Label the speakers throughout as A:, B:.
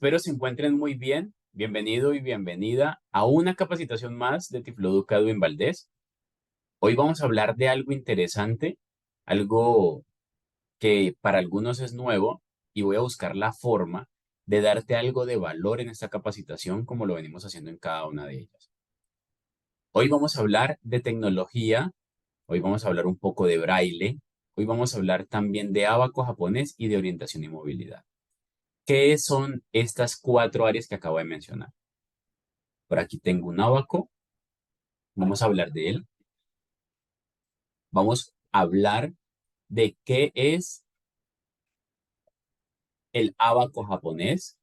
A: Espero se encuentren muy bien. Bienvenido y bienvenida a una capacitación más de Tifloduca Edwin Valdés. Hoy vamos a hablar de algo interesante, algo que para algunos es nuevo y voy a buscar la forma de darte algo de valor en esta capacitación como lo venimos haciendo en cada una de ellas. Hoy vamos a hablar de tecnología, hoy vamos a hablar un poco de braille, hoy vamos a hablar también de ábaco japonés y de orientación y movilidad. ¿Qué son estas cuatro áreas que acabo de mencionar? Por aquí tengo un ábaco, vamos a hablar de él. Vamos a hablar de qué es el ábaco japonés.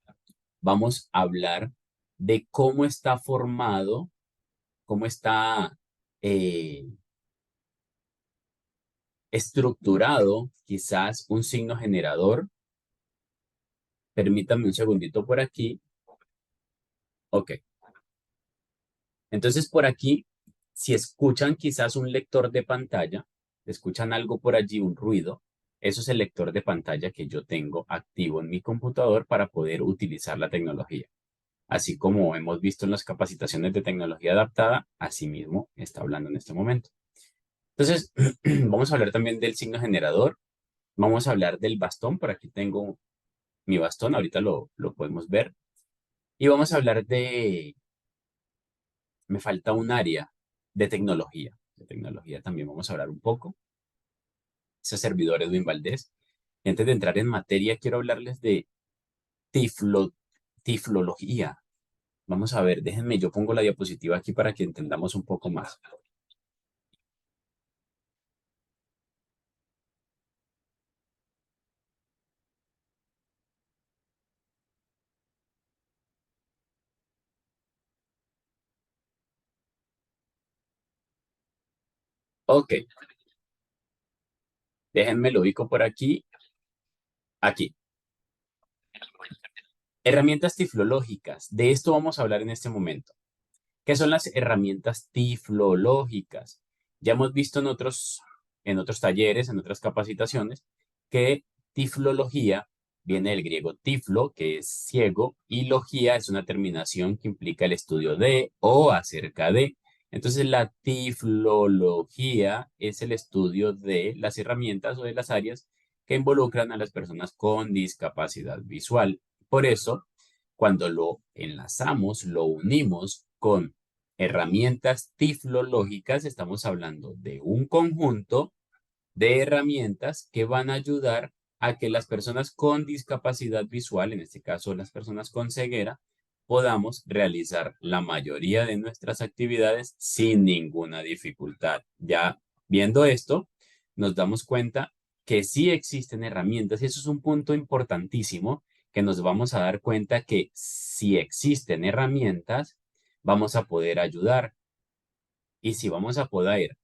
A: Vamos a hablar de cómo está formado, cómo está eh, estructurado quizás un signo generador. Permítame un segundito por aquí. Ok. Entonces por aquí, si escuchan quizás un lector de pantalla, escuchan algo por allí, un ruido, eso es el lector de pantalla que yo tengo activo en mi computador para poder utilizar la tecnología. Así como hemos visto en las capacitaciones de tecnología adaptada, así mismo está hablando en este momento. Entonces, vamos a hablar también del signo generador, vamos a hablar del bastón, por aquí tengo mi bastón, ahorita lo podemos ver, y vamos a hablar me falta un área de tecnología también vamos a hablar un poco, ese servidor Edwin Valdés. Y antes de entrar en materia, quiero hablarles de tiflo, tiflología. Vamos a ver, déjenme, yo pongo la diapositiva aquí para que entendamos un poco más. Ok, déjenme lo ubico por aquí, aquí. Herramientas tiflológicas. De esto vamos a hablar en este momento. ¿Qué son las herramientas tiflológicas? Ya hemos visto en otros talleres, en otras capacitaciones, que tiflología viene del griego tiflo, que es ciego, y logía es una terminación que implica el estudio de o acerca de. Entonces, la tiflología es el estudio de las herramientas o de las áreas que involucran a las personas con discapacidad visual. Por eso, cuando lo enlazamos, lo unimos con herramientas tiflológicas, estamos hablando de un conjunto de herramientas que van a ayudar a que las personas con discapacidad visual, en este caso las personas con ceguera, podamos realizar la mayoría de nuestras actividades sin ninguna dificultad. Ya viendo esto, nos damos cuenta que sí existen herramientas y eso es un punto importantísimo que nos vamos a dar cuenta que si existen herramientas, vamos a poder ayudar. Y si vamos a poder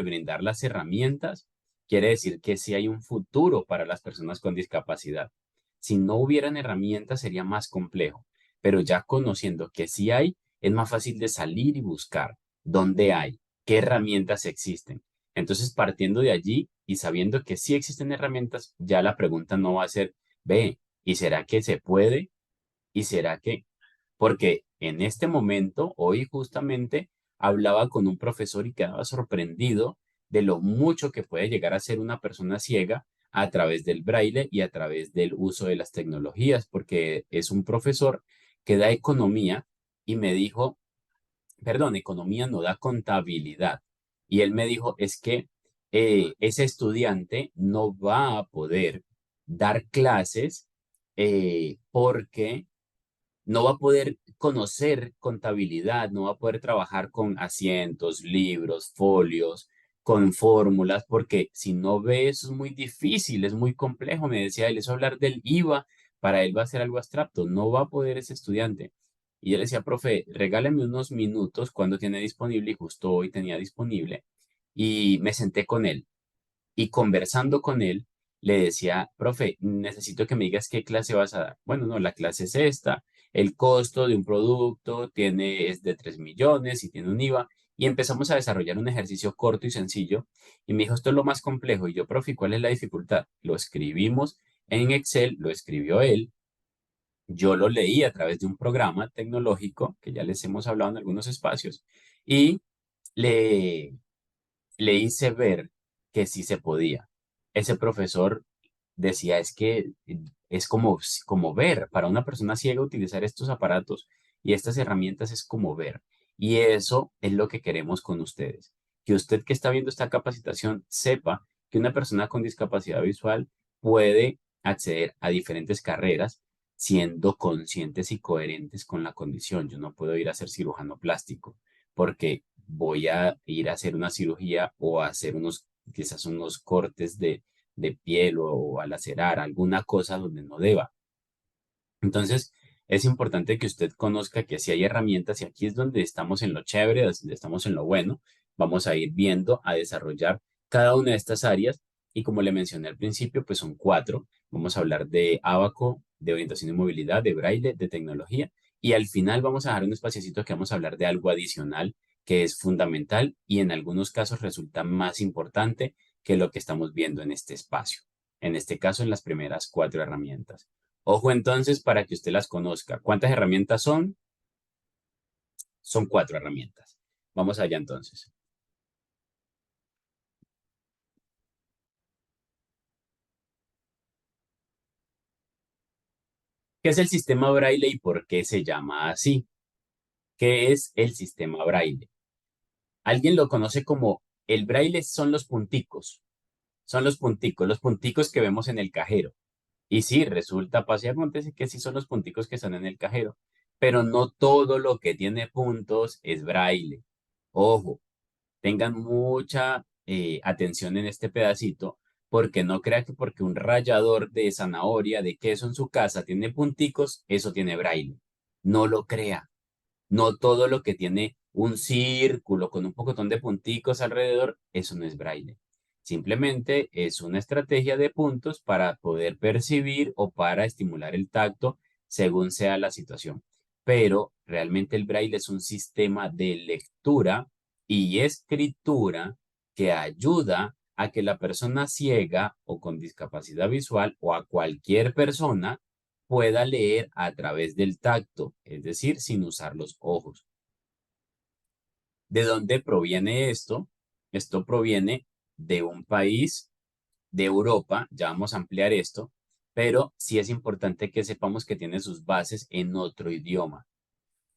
A: brindar las herramientas, quiere decir que sí hay un futuro para las personas con discapacidad. Si no hubieran herramientas sería más complejo, pero ya conociendo que sí hay, es más fácil de salir y buscar dónde hay, qué herramientas existen. Entonces, partiendo de allí y sabiendo que sí existen herramientas, ya la pregunta no va a ser, ve, ¿y será que se puede? ¿Y será que? Porque en este momento, hoy justamente, hablaba con un profesor y quedaba sorprendido de lo mucho que puede llegar a ser una persona ciega a través del braille y a través del uso de las tecnologías, porque es un profesor que da economía y me dijo, perdón, economía no da contabilidad. Y él me dijo, es que ese estudiante no va a poder dar clases porque no va a poder conocer contabilidad, no va a poder trabajar con asientos, libros, folios, con fórmulas, porque si no ve eso es muy difícil, es muy complejo. Me decía él, eso hablar del IVA, para él va a ser algo abstracto, no va a poder ese estudiante. Y yo le decía, profe, regáleme unos minutos cuando tiene disponible, y justo hoy tenía disponible, y me senté con él y conversando con él, le decía, profe, necesito que me digas qué clase vas a dar. Bueno, no, la clase es esta, el costo de un producto es de 3 millones y tiene un IVA. Y empezamos a desarrollar un ejercicio corto y sencillo. Y me dijo, esto es lo más complejo. Y yo, profe, ¿cuál es la dificultad? Lo escribimos en Excel, lo escribió él. Yo lo leí a través de un programa tecnológico que ya les hemos hablado en algunos espacios y le, le hice ver que sí se podía. Ese profesor decía, es que es como ver, para una persona ciega utilizar estos aparatos y estas herramientas es como ver. Y eso es lo que queremos con ustedes. Que usted que está viendo esta capacitación sepa que una persona con discapacidad visual puede acceder a diferentes carreras siendo conscientes y coherentes con la condición. Yo no puedo ir a ser cirujano plástico porque voy a ir a hacer una cirugía o a hacer quizás unos cortes de piel o al lacerar, alguna cosa donde no deba. Entonces, es importante que usted conozca que si hay herramientas y aquí es donde estamos en lo chévere, donde estamos en lo bueno, vamos a ir viendo a desarrollar cada una de estas áreas y como le mencioné al principio, pues son cuatro. Vamos a hablar de Abaco, de orientación y movilidad, de braille, de tecnología y al final vamos a dejar un espaciocito que vamos a hablar de algo adicional que es fundamental y en algunos casos resulta más importante que lo que estamos viendo en este espacio. En este caso, en las primeras cuatro herramientas. Ojo entonces para que usted las conozca. ¿Cuántas herramientas son? Son cuatro herramientas. Vamos allá entonces. ¿Qué es el sistema Braille y por qué se llama así? ¿Qué es el sistema Braille? Alguien lo conoce como el Braille son los punticos. Son los punticos que vemos en el cajero. Y sí, resulta, pasa y acontece que sí son los punticos que están en el cajero. Pero no todo lo que tiene puntos es Braille. Ojo, tengan mucha atención en este pedacito, porque no crea que porque un rallador de zanahoria, de queso en su casa tiene punticos, eso tiene braille. No lo crea. No todo lo que tiene un círculo con un pocotón de punticos alrededor, eso no es braille. Simplemente es una estrategia de puntos para poder percibir o para estimular el tacto según sea la situación. Pero realmente el braille es un sistema de lectura y escritura que ayuda a que la persona ciega o con discapacidad visual o a cualquier persona pueda leer a través del tacto, es decir, sin usar los ojos. ¿De dónde proviene esto? Esto proviene de un país de Europa, ya vamos a ampliar esto, pero sí es importante que sepamos que tiene sus bases en otro idioma.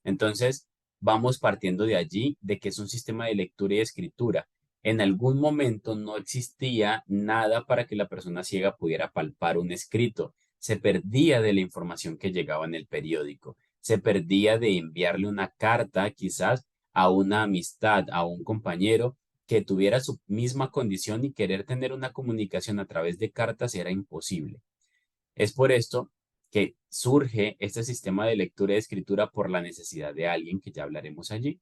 A: Entonces, vamos partiendo de allí, de que es un sistema de lectura y escritura. En algún momento no existía nada para que la persona ciega pudiera palpar un escrito. Se perdía de la información que llegaba en el periódico. Se perdía de enviarle una carta quizás a una amistad, a un compañero que tuviera su misma condición y querer tener una comunicación a través de cartas era imposible. Es por esto que surge este sistema de lectura y escritura por la necesidad de alguien, que ya hablaremos allí.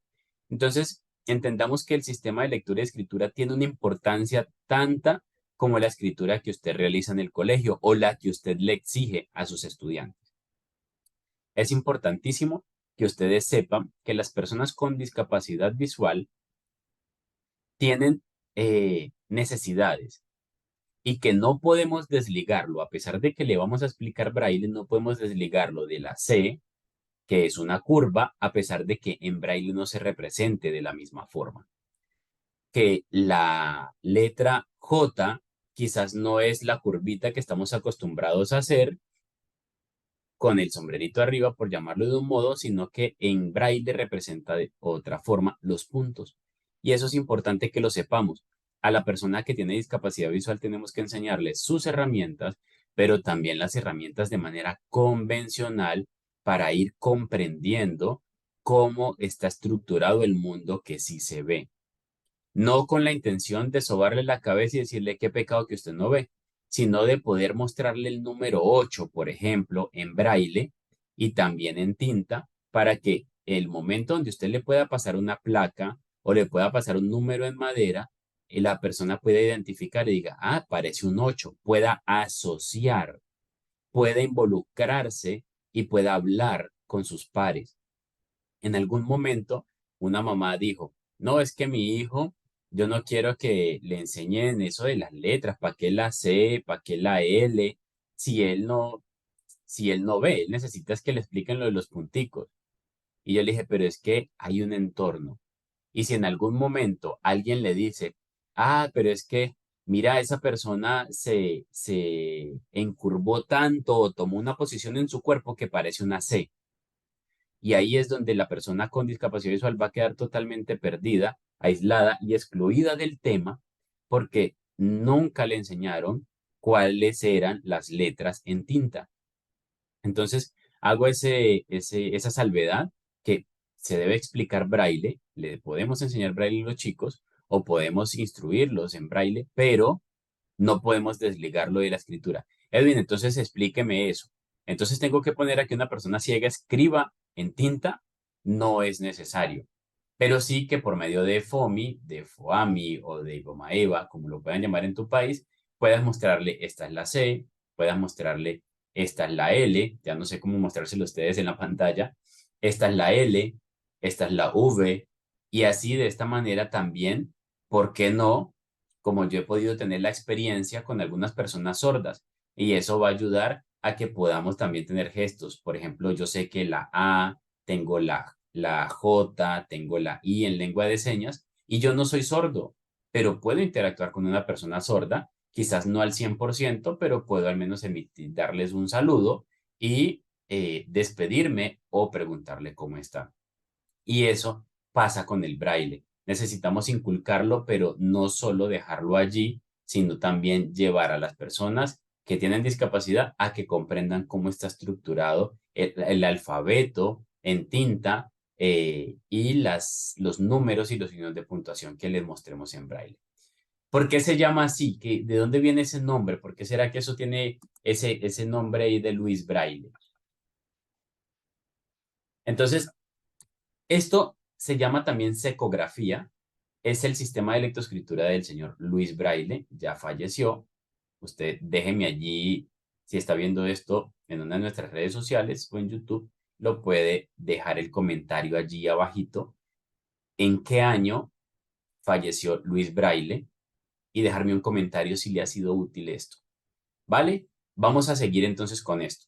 A: Entonces, entendamos que el sistema de lectura y escritura tiene una importancia tanta como la escritura que usted realiza en el colegio o la que usted le exige a sus estudiantes. Es importantísimo que ustedes sepan que las personas con discapacidad visual tienen necesidades y que no podemos desligarlo, a pesar de que le vamos a explicar braille, no podemos desligarlo de la C, que es una curva, a pesar de que en braille no se represente de la misma forma. Que la letra J quizás no es la curvita que estamos acostumbrados a hacer con el sombrerito arriba, por llamarlo de un modo, sino que en braille representa de otra forma los puntos. Y eso es importante que lo sepamos. A la persona que tiene discapacidad visual tenemos que enseñarle sus herramientas, pero también las herramientas de manera convencional para ir comprendiendo cómo está estructurado el mundo que sí se ve. No con la intención de sobarle la cabeza y decirle qué pecado que usted no ve, sino de poder mostrarle el número 8, por ejemplo, en braille y también en tinta, para que el momento donde usted le pueda pasar una placa o le pueda pasar un número en madera, la persona pueda identificar y diga, ah, parece un 8, pueda asociar, pueda involucrarse y pueda hablar con sus pares. En algún momento, una mamá dijo, no, es que mi hijo, yo no quiero que le enseñen eso de las letras, ¿para qué la C, para qué la L? Si él no si él no ve, él necesita es que le expliquen lo de los punticos. Y yo le dije, pero es que hay un entorno. Y si en algún momento alguien le dice, ah, pero es que, mira, esa persona se encurvó tanto o tomó una posición en su cuerpo que parece una C. Y ahí es donde la persona con discapacidad visual va a quedar totalmente perdida, aislada y excluida del tema porque nunca le enseñaron cuáles eran las letras en tinta. Entonces, hago esa salvedad que se debe explicar braille, le podemos enseñar braille a los chicos o podemos instruirlos en braille, pero no podemos desligarlo de la escritura. Edwin, entonces explíqueme eso. Entonces tengo que poner a que una persona ciega escriba en tinta, no es necesario. Pero sí que por medio de FOMI, de FOAMI o de Goma Eva, como lo puedan llamar en tu país, puedas mostrarle esta es la C, puedas mostrarle esta es la L, ya no sé cómo mostrárselo a ustedes en la pantalla, esta es la L, esta es la V, y así de esta manera también, ¿por qué no? Como yo he podido tener la experiencia con algunas personas sordas, y eso va a ayudar a que podamos también tener gestos. Por ejemplo, yo sé que la A, tengo la J, tengo la I en lengua de señas, y yo no soy sordo, pero puedo interactuar con una persona sorda, quizás no al 100%, pero puedo al menos darles un saludo y despedirme o preguntarle cómo está. Y eso pasa con el braille. Necesitamos inculcarlo, pero no solo dejarlo allí, sino también llevar a las personas que tienen discapacidad a que comprendan cómo está estructurado el alfabeto en tinta y los números y los signos de puntuación que les mostremos en braille. ¿Por qué se llama así? ¿De dónde viene ese nombre? ¿Por qué será que eso tiene ese nombre ahí de Luis Braille? Entonces, esto se llama también secografía. Es el sistema de lectoescritura del señor Luis Braille. Ya falleció. Usted déjeme allí, si está viendo esto en una de nuestras redes sociales o en YouTube, lo puede dejar el comentario allí abajito. ¿En qué año falleció Luis Braille? Y dejarme un comentario si le ha sido útil esto. ¿Vale? Vamos a seguir entonces con esto.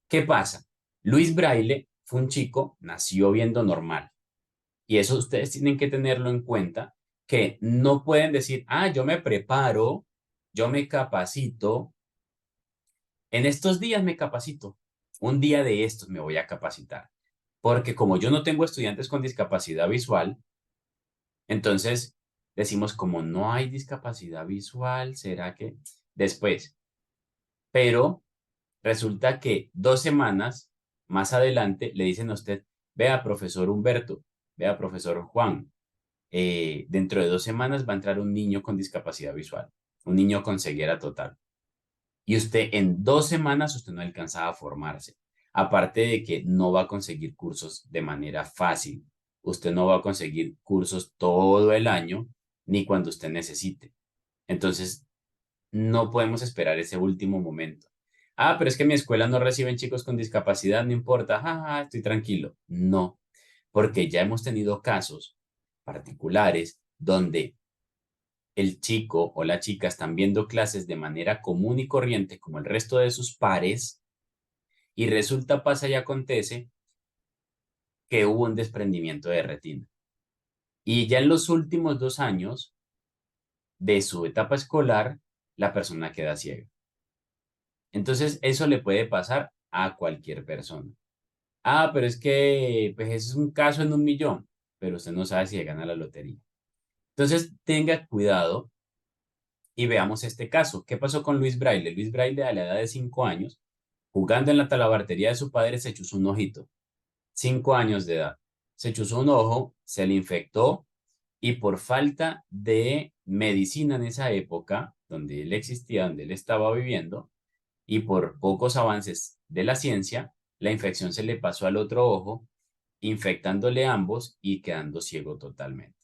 A: ¿Qué pasa? Luis Braille fue un chico, nació viendo normal. Y eso ustedes tienen que tenerlo en cuenta, que no pueden decir, ah, yo me preparo, yo me capacito, en estos días me capacito, un día de estos me voy a capacitar. Porque como yo no tengo estudiantes con discapacidad visual, entonces decimos, como no hay discapacidad visual, ¿será que después? Pero resulta que 2 semanas más adelante le dicen a usted, vea, profesor Humberto, vea, profesor Juan, dentro de 2 semanas va a entrar un niño con discapacidad visual, un niño con ceguera total. Y usted en 2 semanas usted no alcanza a formarse. Aparte de que no va a conseguir cursos de manera fácil. Usted no va a conseguir cursos todo el año ni cuando usted necesite. Entonces, no podemos esperar ese último momento. Ah, pero es que en mi escuela no reciben chicos con discapacidad, no importa, jaja, estoy tranquilo. No, porque ya hemos tenido casos particulares donde el chico o la chica están viendo clases de manera común y corriente como el resto de sus pares y resulta, pasa y acontece que hubo un desprendimiento de retina. Y ya en los últimos 2 años de su etapa escolar, la persona queda ciega. Entonces, eso le puede pasar a cualquier persona. Ah, pero es que pues, es un caso en 1 millón, pero usted no sabe si le gana la lotería. Entonces, tenga cuidado y veamos este caso. ¿Qué pasó con Luis Braille? Luis Braille a la edad de 5 años, jugando en la talabartería de su padre, se chuzó un ojito. 5 años de edad. Se chuzó un ojo, se le infectó y por falta de medicina en esa época, donde él existía, donde él estaba viviendo, y por pocos avances de la ciencia, la infección se le pasó al otro ojo, infectándole ambos y quedando ciego totalmente.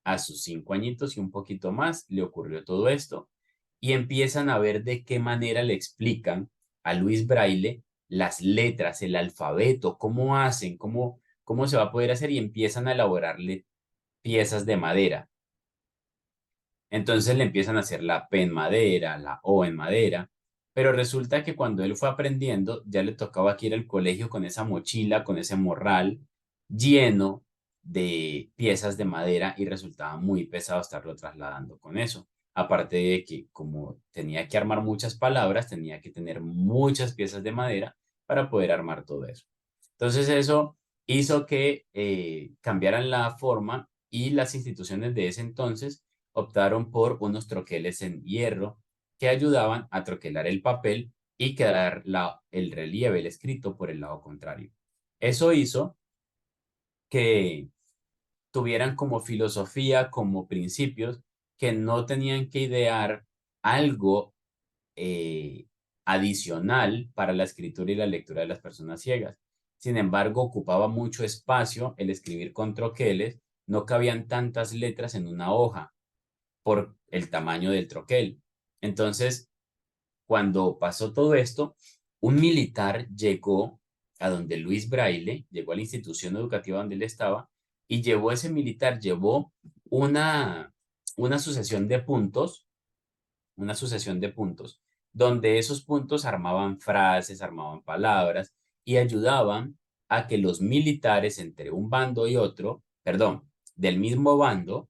A: A sus 5 añitos y un poquito más le ocurrió todo esto y empiezan a ver de qué manera le explican a Luis Braille las letras, el alfabeto, cómo hacen, cómo se va a poder hacer y empiezan a elaborarle piezas de madera. Entonces le empiezan a hacer la P en madera, la O en madera Pero resulta que cuando él fue aprendiendo, ya le tocaba que ir al colegio con esa mochila, con ese morral lleno de piezas de madera y resultaba muy pesado estarlo trasladando con eso. Aparte de que como tenía que armar muchas palabras, tenía que tener muchas piezas de madera para poder armar todo eso. Entonces eso hizo que cambiaran la forma y las instituciones de ese entonces optaron por unos troqueles en hierro que ayudaban a troquelar el papel y quedar el relieve, el escrito, por el lado contrario. Eso hizo que tuvieran como filosofía, como principios, que no tenían que idear algo eh, adicional para la escritura y la lectura de las personas ciegas. Sin embargo, ocupaba mucho espacio el escribir con troqueles, no cabían tantas letras en una hoja por el tamaño del troquel. Entonces, cuando pasó todo esto, un militar llegó a donde Luis Braille, llegó a la institución educativa donde él estaba, y ese militar llevó una, una sucesión de puntos, una sucesión de puntos, donde esos puntos armaban frases, armaban palabras y ayudaban a que los militares entre un bando y otro, perdón, del mismo bando,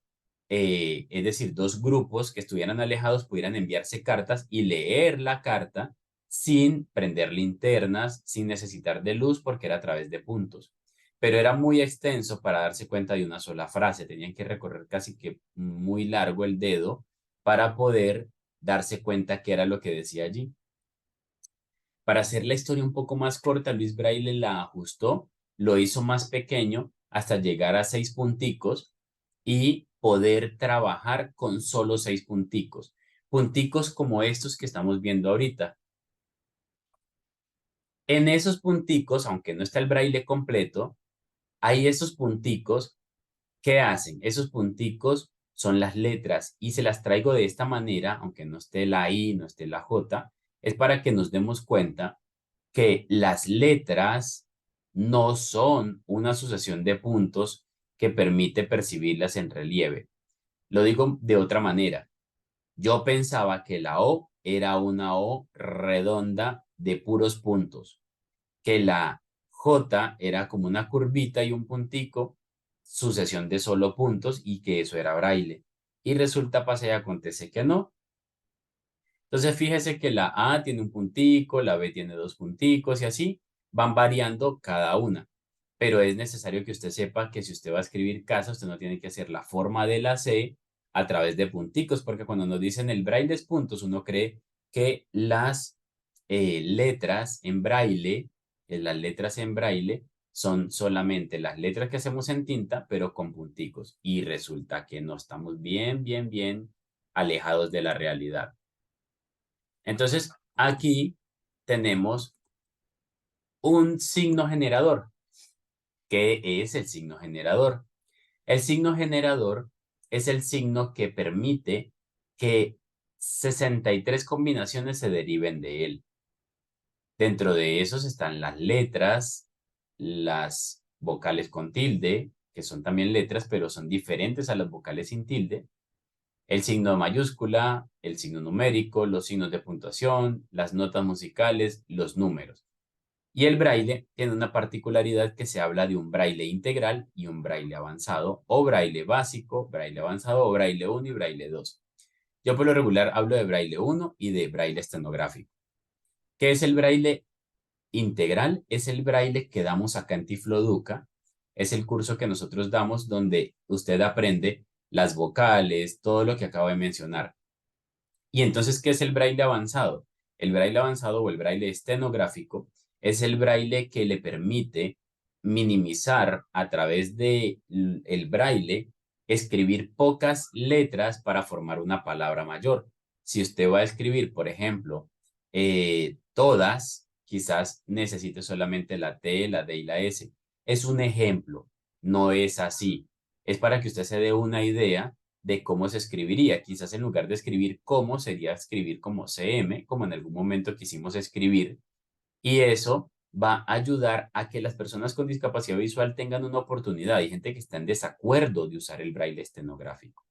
A: es decir, dos grupos que estuvieran alejados pudieran enviarse cartas y leer la carta sin prender linternas, sin necesitar de luz porque era a través de puntos. Pero era muy extenso para darse cuenta de una sola frase. Tenían que recorrer casi que muy largo el dedo para poder darse cuenta qué era lo que decía allí. Para hacer la historia un poco más corta, Luis Braille la ajustó, lo hizo más pequeño hasta llegar a 6 punticos y poder trabajar con solo 6 punticos. Punticos como estos que estamos viendo ahorita. En esos punticos, aunque no está el braille completo, hay esos punticos. ¿Qué hacen? Esos punticos son las letras y se las traigo de esta manera, aunque no esté la I, no esté la J, es para que nos demos cuenta que las letras no son una sucesión de puntos que permite percibirlas en relieve. Lo digo de otra manera. Yo pensaba que la O era una O redonda de puros puntos, que la J era como una curvita y un puntico, sucesión de solo puntos y que eso era braille. Y resulta, pasa y acontece que no. Entonces fíjese que la A tiene un puntico, la B tiene 2 punticos y así van variando cada una. Pero es necesario que usted sepa que si usted va a escribir casa, usted no tiene que hacer la forma de la C a través de punticos, porque cuando nos dicen el braille es puntos, uno cree que las letras en braille, las letras en braille son solamente las letras que hacemos en tinta, pero con punticos. Y resulta que no estamos bien, bien, bien alejados de la realidad. Entonces, aquí tenemos un signo generador. ¿Qué es el signo generador? El signo generador es el signo que permite que 63 combinaciones se deriven de él. Dentro de esos están las letras, las vocales con tilde, que son también letras, pero son diferentes a las vocales sin tilde, el signo mayúscula, el signo numérico, los signos de puntuación, las notas musicales, los números. Y el braille tiene una particularidad que se habla de un braille integral y un braille avanzado, o braille básico, braille avanzado, o braille 1 y braille 2. Yo por lo regular hablo de braille 1 y de braille estenográfico. ¿Qué es el braille integral? Es el braille que damos acá en Tifloduca. Es el curso que nosotros damos donde usted aprende las vocales, todo lo que acabo de mencionar. Y entonces, ¿qué es el braille avanzado? El braille avanzado o el braille estenográfico es el braille que le permite minimizar a través de el braille, escribir pocas letras para formar una palabra mayor. Si usted va a escribir, por ejemplo, todas, quizás necesite solamente la T, la D y la S. Es un ejemplo, no es así. Es para que usted se dé una idea de cómo se escribiría. Quizás en lugar de escribir cómo, sería escribir como CM, como en algún momento quisimos escribir. Y eso va a ayudar a que las personas con discapacidad visual tengan una oportunidad. Hay gente que está en desacuerdo de usar el braille estenográfico.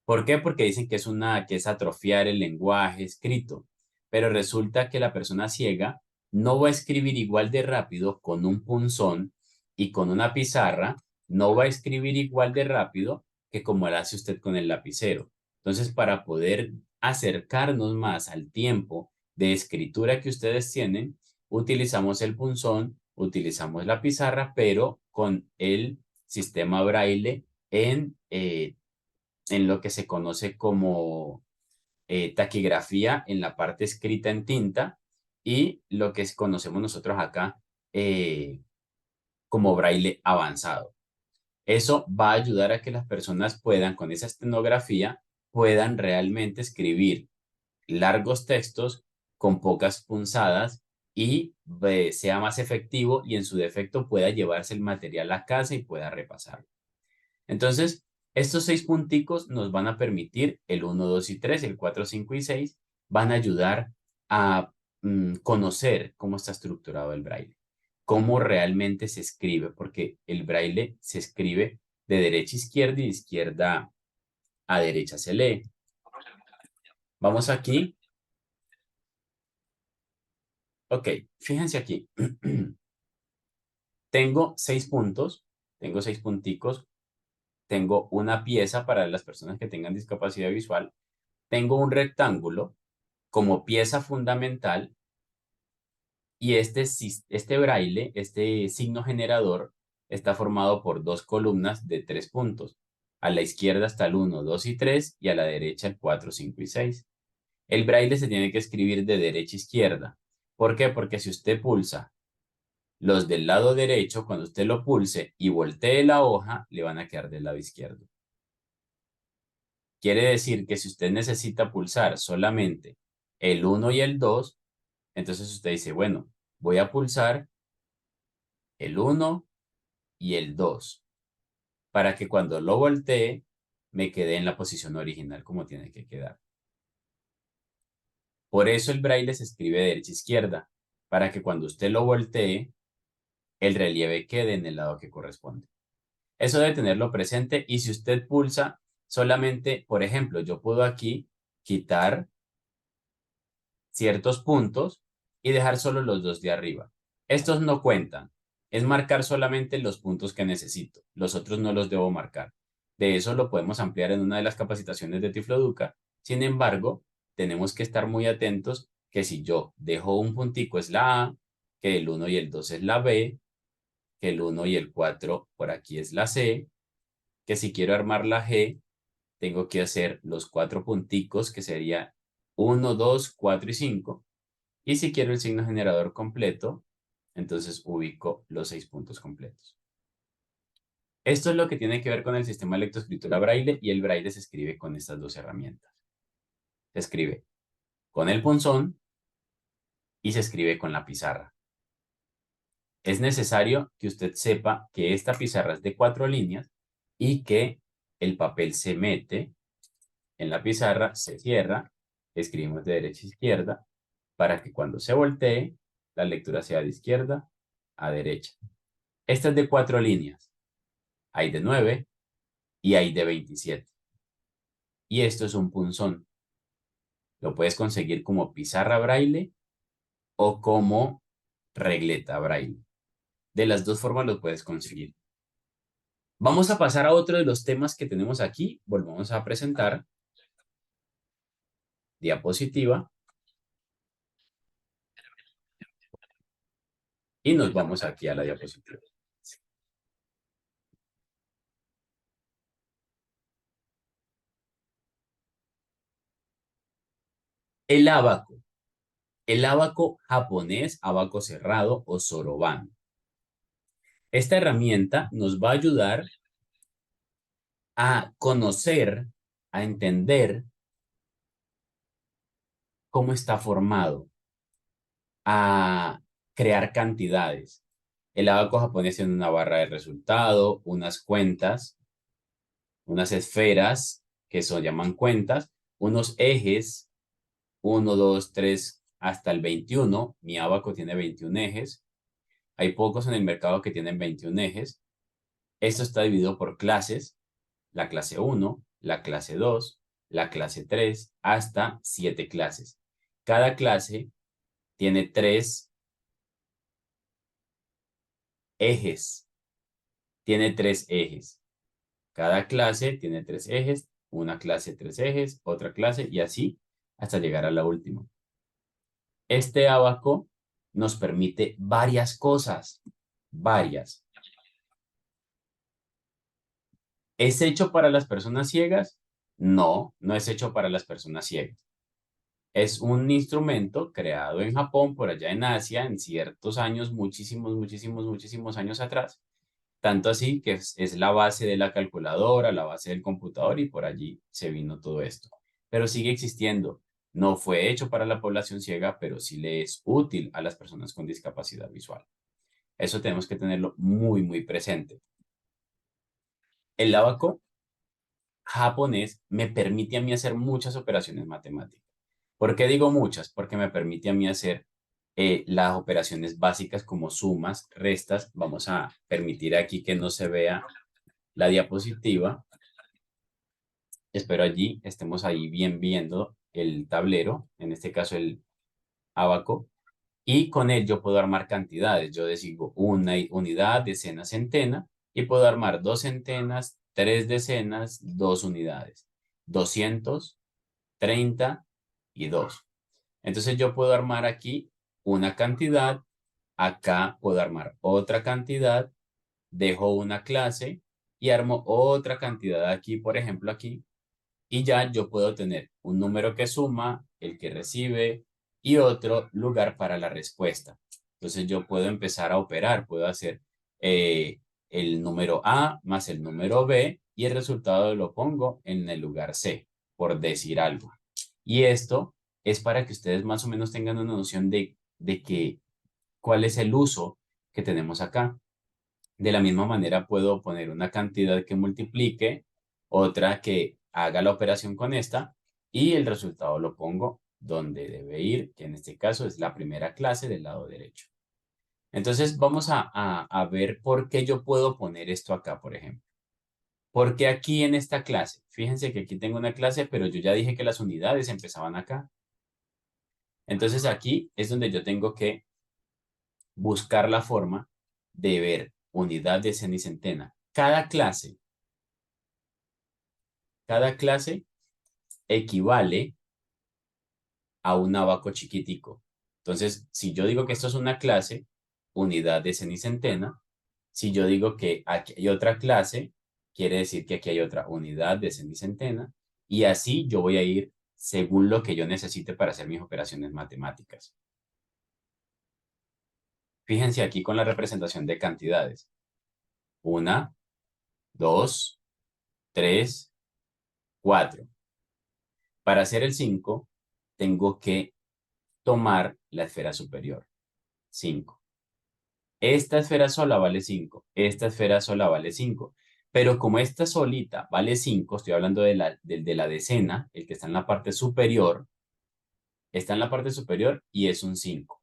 A: ¿Por qué? Porque dicen que es atrofiar el lenguaje escrito. pero resulta que la persona ciega no va a escribir igual de rápido con un punzón y con una pizarra, no va a escribir igual de rápido que como lo hace usted con el lapicero. Entonces, para poder acercarnos más al tiempo de escritura que ustedes tienen, utilizamos el punzón, utilizamos la pizarra, pero con el sistema braille en lo que se conoce como taquigrafía en la parte escrita en tinta y lo que conocemos nosotros acá eh, como braille avanzado. Eso va a ayudar a que las personas puedan, con esa estenografía, puedan realmente escribir largos textos con pocas punzadas y sea más efectivo y en su defecto pueda llevarse el material a casa y pueda repasarlo. Entonces, estos 6 punticos nos van a permitir el 1, 2 y 3, el 4, 5 y 6, van a ayudar a conocer cómo está estructurado el braille, cómo realmente se escribe, porque el braille se escribe de derecha a izquierda y de izquierda a derecha se lee. Vamos aquí. Ok, fíjense aquí. Tengo 6 puntos, tengo 6 punticos, tengo una pieza para las personas que tengan discapacidad visual, tengo un rectángulo como pieza fundamental y este braille, este signo generador, está formado por 2 columnas de 3 puntos. A la izquierda está el 1, 2 y 3 y a la derecha el 4, 5 y 6. El braille se tiene que escribir de derecha a izquierda. ¿Por qué? Porque si usted pulsa los del lado derecho, cuando usted lo pulse y voltee la hoja, le van a quedar del lado izquierdo. Quiere decir que si usted necesita pulsar solamente el 1 y el 2, entonces usted dice, bueno, voy a pulsar el 1 y el 2 para que cuando lo voltee me quede en la posición original como tiene que quedar. Por eso el braille se escribe de derecha a izquierda, para que cuando usted lo voltee, el relieve quede en el lado que corresponde. Eso debe tenerlo presente y si usted pulsa solamente, por ejemplo, yo puedo aquí quitar ciertos puntos y dejar solo los 2 de arriba. Estos no cuentan. Es marcar solamente los puntos que necesito. Los otros no los debo marcar. De eso lo podemos ampliar en una de las capacitaciones de Tifloduca. Sin embargo, tenemos que estar muy atentos que si yo dejo un puntico es la A, que el 1 y el 2 es la B, que el 1 y el 4 por aquí es la C, que si quiero armar la G, tengo que hacer los 4 punticos, que sería 1, 2, 4 y 5. Y si quiero el signo generador completo, entonces ubico los 6 puntos completos. Esto es lo que tiene que ver con el sistema de lectoescritura braille y el braille se escribe con estas 2 herramientas. Se escribe con el punzón y se escribe con la pizarra. Es necesario que usted sepa que esta pizarra es de 4 líneas y que el papel se mete en la pizarra, se cierra, escribimos de derecha a izquierda para que cuando se voltee, la lectura sea de izquierda a derecha. Esta es de 4 líneas. Hay de 9 y hay de 27. Y esto es un punzón. Lo puedes conseguir como pizarra braille o como regleta braille. De las 2 formas lo puedes conseguir. Vamos a pasar a otro de los temas que tenemos aquí. Volvemos a presentar. Diapositiva. Y nos vamos aquí a la diapositiva. El ábaco. El ábaco japonés, ábaco cerrado o soroban. Esta herramienta nos va a ayudar a conocer, a entender cómo está formado, a crear cantidades. El ábaco japonés tiene una barra de resultado, unas cuentas, unas esferas que se llaman cuentas, unos ejes, 1, 2, 3, hasta el 21. Mi ábaco tiene 21 ejes. Hay pocos en el mercado que tienen 21 ejes. Esto está dividido por clases, la clase 1, la clase 2, la clase 3, hasta 7 clases. Cada clase tiene 3 ejes. Tiene 3 ejes. Cada clase tiene 3 ejes. Una clase 3 ejes, otra clase y así hasta llegar a la última. Este ábaco nos permite varias cosas. Varias. ¿Es hecho para las personas ciegas? No, no es hecho para las personas ciegas. Es un instrumento creado en Japón, por allá en Asia, en ciertos años, muchísimos, muchísimos, muchísimos años atrás. Tanto así que es la base de la calculadora, la base del computador y por allí se vino todo esto. Pero sigue existiendo. No fue hecho para la población ciega, pero sí le es útil a las personas con discapacidad visual. Eso tenemos que tenerlo muy, muy presente. El ábaco japonés me permite a mí hacer muchas operaciones matemáticas. ¿Por qué digo muchas? Porque me permite a mí hacer las operaciones básicas como sumas, restas. Vamos a permitir aquí que no se vea la diapositiva. Espero allí estemos ahí bien viendo el tablero, en este caso el ábaco, y con él yo puedo armar cantidades. Yo decido una unidad, decena, centena, y puedo armar 2 centenas, 3 decenas, 2 unidades, 200, 30 y 2. Entonces yo puedo armar aquí una cantidad, acá puedo armar otra cantidad, dejo una clase y armo otra cantidad aquí, por ejemplo aquí, y ya yo puedo tener un número que suma, el que recibe y otro lugar para la respuesta. Entonces yo puedo empezar a operar, puedo hacer eh, el número A más el número B y el resultado lo pongo en el lugar C, por decir algo. Y esto es para que ustedes más o menos tengan una noción de que, cuál es el uso que tenemos acá. De la misma manera puedo poner una cantidad que multiplique, otra que haga la operación con esta y el resultado lo pongo donde debe ir, que en este caso es la primera clase del lado derecho. Entonces vamos a ver por qué yo puedo poner esto acá, por ejemplo. Porque aquí en esta clase, fíjense que aquí tengo una clase, pero yo ya dije que las unidades empezaban acá. Entonces aquí es donde yo tengo que buscar la forma de ver unidad, decena y centena. Cada clase equivale a un abaco chiquitico. Entonces, si yo digo que esto es una clase, unidad, decena y centena, si yo digo que aquí hay otra clase, quiere decir que aquí hay otra unidad, decena y centena, y así yo voy a ir según lo que yo necesite para hacer mis operaciones matemáticas. Fíjense aquí con la representación de cantidades. 1, 2, 3, 4. Para hacer el 5, tengo que tomar la esfera superior. 5. Esta esfera sola vale 5. Esta esfera sola vale 5. Pero como esta solita vale 5, estoy hablando de la decena, el que está en la parte superior y es un 5.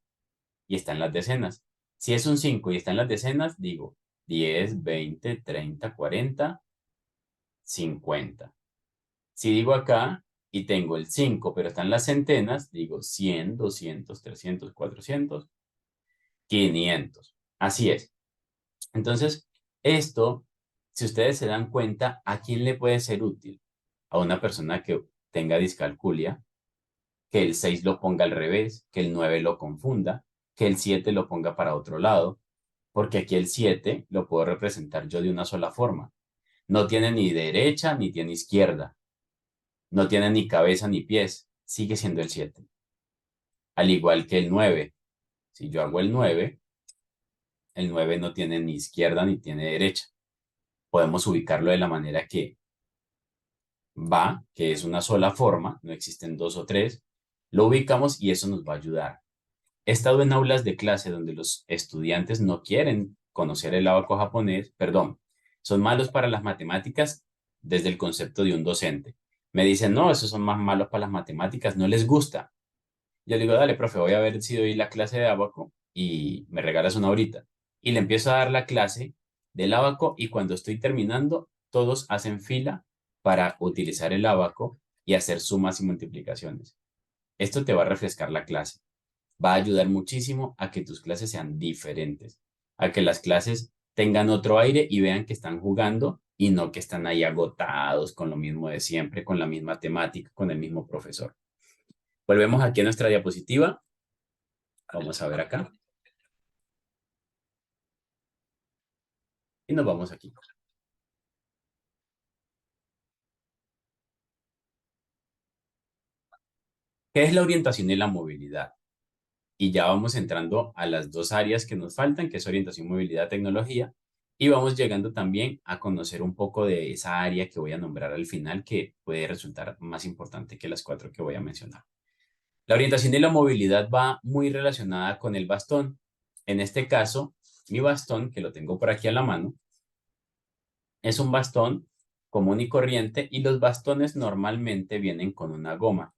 A: Y está en las decenas. Si es un 5 y está en las decenas, digo 10, 20, 30, 40, 50. Si digo acá y tengo el 5, pero están las centenas, digo 100, 200, 300, 400, 500. Así es. Entonces, esto, si ustedes se dan cuenta, ¿a quién le puede ser útil? A una persona que tenga discalculia, que el 6 lo ponga al revés, que el 9 lo confunda, que el 7 lo ponga para otro lado, porque aquí el 7 lo puedo representar yo de una sola forma. No tiene ni derecha ni tiene izquierda, no tiene ni cabeza ni pies, sigue siendo el 7. Al igual que el 9. Si yo hago el 9 no tiene ni izquierda ni tiene derecha. Podemos ubicarlo de la manera que va, que es una sola forma, no existen dos o tres, lo ubicamos y eso nos va a ayudar. He estado en aulas de clase donde los estudiantes no quieren conocer el abaco japonés, perdón, son malos para las matemáticas desde el concepto de un docente. Me dicen, no, esos son más malos para las matemáticas, no les gusta. Yo le digo, dale, profe, voy a ver si doy la clase de abaco y me regalas una horita. Y le empiezo a dar la clase del abaco y cuando estoy terminando, todos hacen fila para utilizar el abaco y hacer sumas y multiplicaciones. Esto te va a refrescar la clase. Va a ayudar muchísimo a que tus clases sean diferentes, a que las clases tengan otro aire y vean que están jugando y no que están ahí agotados con lo mismo de siempre, con la misma temática, con el mismo profesor. Volvemos aquí a nuestra diapositiva. Vamos a ver acá. Y nos vamos aquí. ¿Qué es la orientación y la movilidad? Y ya vamos entrando a las dos áreas que nos faltan, que es orientación, movilidad, tecnología, y vamos llegando también a conocer un poco de esa área que voy a nombrar al final, que puede resultar más importante que las cuatro que voy a mencionar. La orientación y la movilidad va muy relacionada con el bastón. En este caso, mi bastón, que lo tengo por aquí a la mano, es un bastón común y corriente y los bastones normalmente vienen con una goma.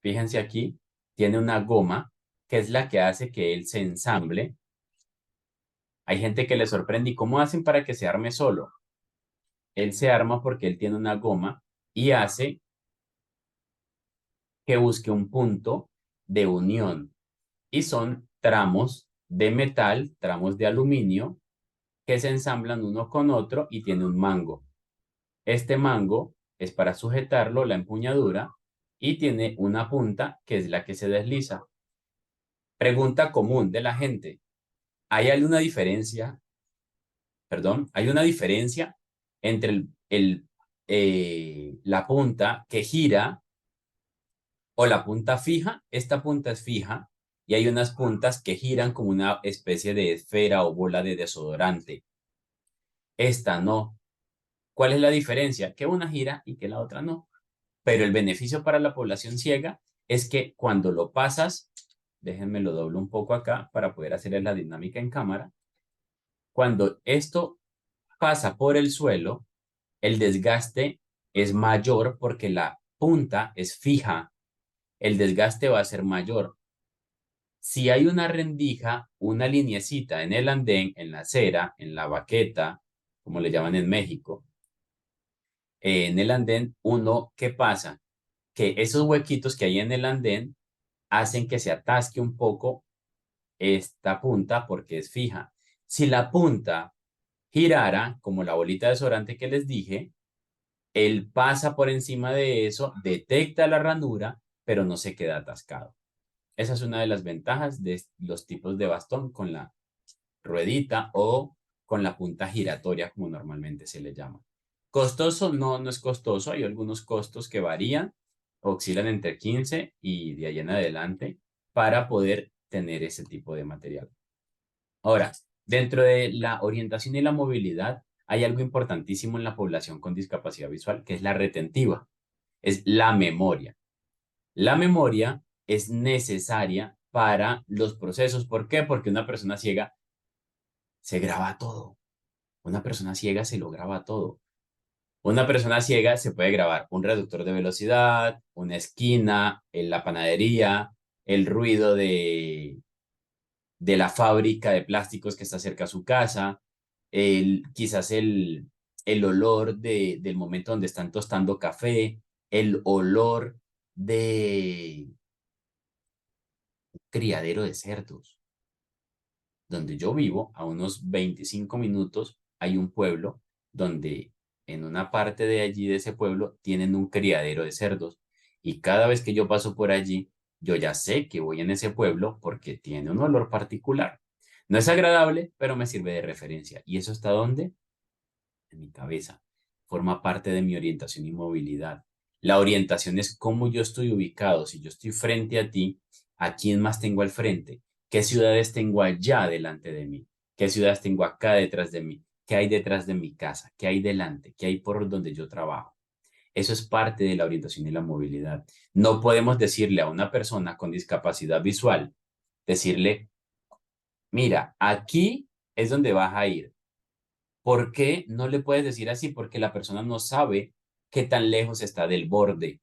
A: Fíjense aquí, tiene una goma que es la que hace que él se ensamble. Hay gente que le sorprende, ¿y cómo hacen para que se arme solo? Él se arma porque él tiene una goma y hace que busque un punto de unión. Y son tramos de metal, tramos de aluminio, que se ensamblan uno con otro y tiene un mango. Este mango es para sujetarlo, la empuñadura, y tiene una punta que es la que se desliza. Pregunta común de la gente. ¿Hay alguna diferencia hay una diferencia entre la punta que gira o la punta fija? Esta punta es fija y hay unas puntas que giran como una especie de esfera o bola de desodorante. Esta no. ¿Cuál es la diferencia? Que una gira y que la otra no. Pero el beneficio para la población ciega es que cuando lo pasas, déjenme lo doblo un poco acá para poder hacer la dinámica en cámara. Cuando esto pasa por el suelo, el desgaste es mayor porque la punta es fija. El desgaste va a ser mayor. Si hay una rendija, una lineecita en el andén, en la acera, en la baqueta, como le llaman en México, en el andén, ¿qué pasa? Que esos huequitos que hay en el andén hacen que se atasque un poco esta punta porque es fija. Si la punta girara, como la bolita de desodorante que les dije, él pasa por encima de eso, detecta la ranura, pero no se queda atascado. Esa es una de las ventajas de los tipos de bastón con la ruedita o con la punta giratoria, como normalmente se le llama. Costoso, no, no es costoso. Hay algunos costos que varían, oscilan entre 15 y de ahí en adelante para poder tener ese tipo de material. Ahora, dentro de la orientación y la movilidad, hay algo importantísimo en la población con discapacidad visual, que es la retentiva, es la memoria. La memoria es necesaria para los procesos. ¿Por qué? Porque una persona ciega se graba todo. Una persona ciega se lo graba todo. Una persona ciega se puede grabar un reductor de velocidad, una esquina, en la panadería, el ruido de la fábrica de plásticos que está cerca a su casa, quizás el olor del momento donde están tostando café, el olor de criadero de cerdos. Donde yo vivo, a unos 25 minutos, hay un pueblo donde en una parte de allí de ese pueblo tienen un criadero de cerdos y cada vez que yo paso por allí, yo ya sé que voy en ese pueblo porque tiene un olor particular. No es agradable, pero me sirve de referencia. ¿Y eso está dónde? En mi cabeza. Forma parte de mi orientación y movilidad. La orientación es cómo yo estoy ubicado. Si yo estoy frente a ti, ¿a quién más tengo al frente? ¿Qué ciudades tengo allá delante de mí? ¿Qué ciudades tengo acá detrás de mí? ¿Qué hay detrás de mi casa? ¿Qué hay delante? ¿Qué hay por donde yo trabajo? Eso es parte de la orientación y la movilidad. No podemos decirle a una persona con discapacidad visual, decirle, mira, aquí es donde vas a ir. ¿Por qué no le puedes decir así? Porque la persona no sabe qué tan lejos está del borde,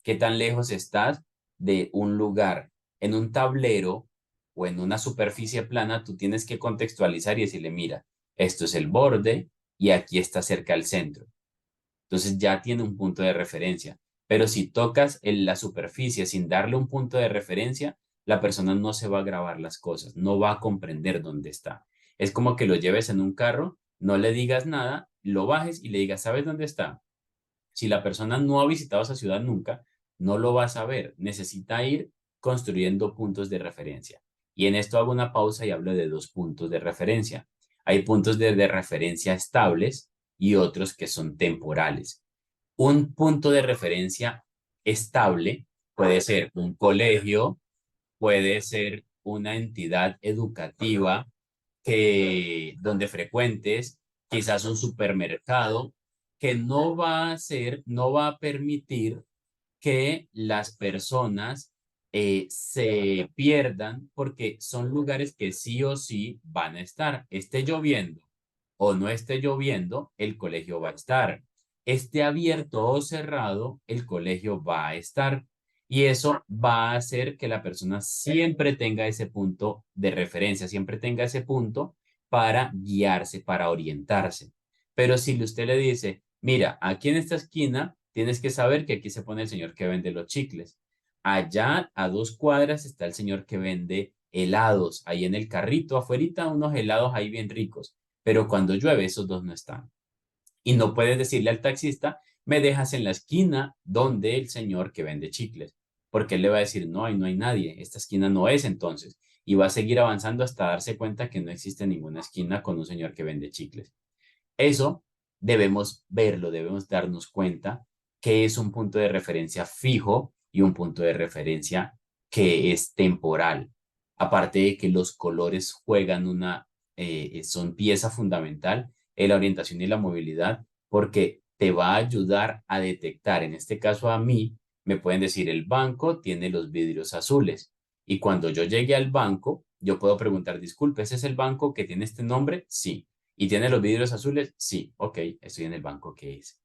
A: qué tan lejos estás de un lugar. En un tablero o en una superficie plana, tú tienes que contextualizar y decirle, mira, esto es el borde y aquí está cerca el centro. Entonces ya tiene un punto de referencia. Pero si tocas en la superficie sin darle un punto de referencia, la persona no se va a grabar las cosas, no va a comprender dónde está. Es como que lo lleves en un carro, no le digas nada, lo bajes y le digas, ¿sabes dónde está? Si la persona no ha visitado esa ciudad nunca, no lo va a saber. Necesita ir construyendo puntos de referencia. Y en esto hago una pausa y hablo de dos puntos de referencia. Hay puntos de referencia estables y otros que son temporales. Un punto de referencia estable puede ser un colegio, puede ser una entidad educativa donde frecuentes, quizás un supermercado, que no va a hacer, no va a permitir que las personas se pierdan porque son lugares que sí o sí van a estar. Esté lloviendo o no esté lloviendo, el colegio va a estar. Esté abierto o cerrado, el colegio va a estar. Y eso va a hacer que la persona siempre tenga ese punto de referencia, siempre tenga ese punto para guiarse, para orientarse. Pero si usted le dice, mira, aquí en esta esquina tienes que saber que aquí se pone el señor que vende los chicles. Allá a 2 cuadras está el señor que vende helados. Ahí en el carrito afuerita unos helados ahí bien ricos. Pero cuando llueve esos dos no están. Y no puedes decirle al taxista, me dejas en la esquina donde el señor que vende chicles. Porque él le va a decir, no, ahí no hay nadie. Esta esquina no es entonces. Y va a seguir avanzando hasta darse cuenta que no existe ninguna esquina con un señor que vende chicles. Eso debemos verlo, debemos darnos cuenta que es un punto de referencia fijo y un punto de referencia que es temporal. Aparte de que los colores juegan son pieza fundamental en la orientación y la movilidad porque te va a ayudar a detectar, en este caso a mí, me pueden decir, el banco tiene los vidrios azules. Y cuando yo llegue al banco, yo puedo preguntar, disculpe, ¿ese es el banco que tiene este nombre? Sí. ¿Y tiene los vidrios azules? Sí, ok, estoy en el banco que es.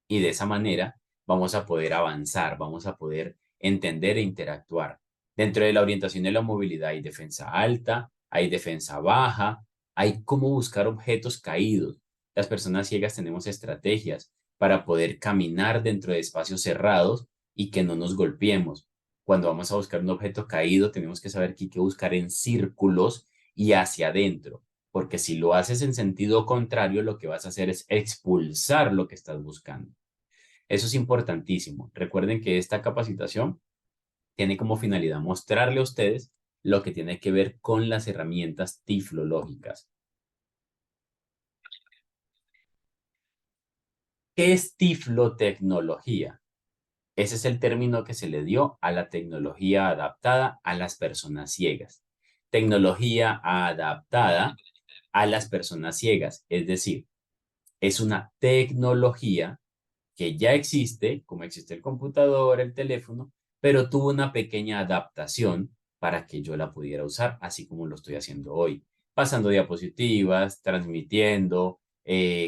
A: Y de esa manera vamos a poder avanzar, vamos a poder entender e interactuar. Dentro de la orientación y la movilidad hay defensa alta, hay defensa baja, hay cómo buscar objetos caídos. Las personas ciegas tenemos estrategias para poder caminar dentro de espacios cerrados y que no nos golpeemos. Cuando vamos a buscar un objeto caído, tenemos que saber que hay que buscar en círculos y hacia adentro, porque si lo haces en sentido contrario, lo que vas a hacer es expulsar lo que estás buscando. Eso es importantísimo. Recuerden que esta capacitación tiene como finalidad mostrarle a ustedes lo que tiene que ver con las herramientas tiflológicas. ¿Qué es tiflotecnología? Ese es el término que se le dio a la tecnología adaptada a las personas ciegas. Tecnología adaptada a las personas ciegas, es decir, es una tecnología que ya existe, como existe el computador, el teléfono, pero tuvo una pequeña adaptación para que yo la pudiera usar, así como lo estoy haciendo hoy, pasando diapositivas, transmitiendo,